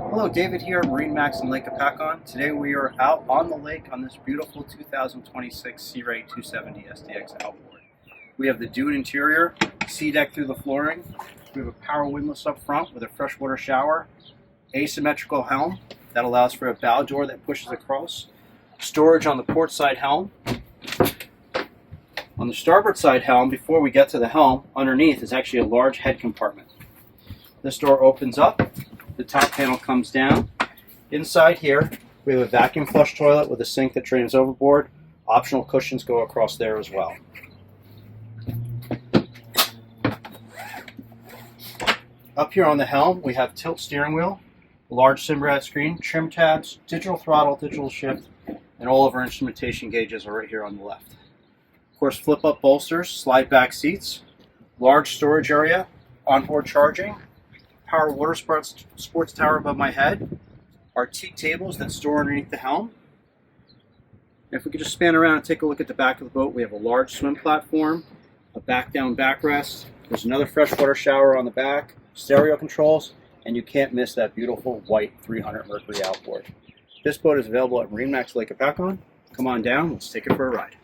Hello, David here at MarineMax Lake Hopatcong. Today we are out on the lake on this beautiful 2026 Sea Ray 270 SDX Outboard. We have the Dune interior, SeaDek through the flooring. We have a power windlass up front with a freshwater shower, asymmetrical helm that allows for a bow door that pushes across, storage on the port side helm. On the starboard side helm, before we get to the helm, underneath is actually a large head compartment. This door opens up. The top panel comes down. Inside here, we have a vacuum flush toilet with a sink that drains overboard. Optional cushions go across there as well. Up here on the helm, we have tilt steering wheel, a large Simrad screen, trim tabs, digital throttle, digital shift, and all of our instrumentation gauges are right here on the left. Of course, flip-up bolsters, slide back seats, large storage area, onboard charging, power sports tower above my head, our teak tables that store underneath the helm. And if we could just span around and take a look at the back of the boat, we have a large swim platform, a back-down backrest, there's another freshwater shower on the back, stereo controls, and you can't miss that beautiful white 300 Mercury outboard. This boat is available at MarineMax Lake Hopatcong. Come on down, let's take it for a ride.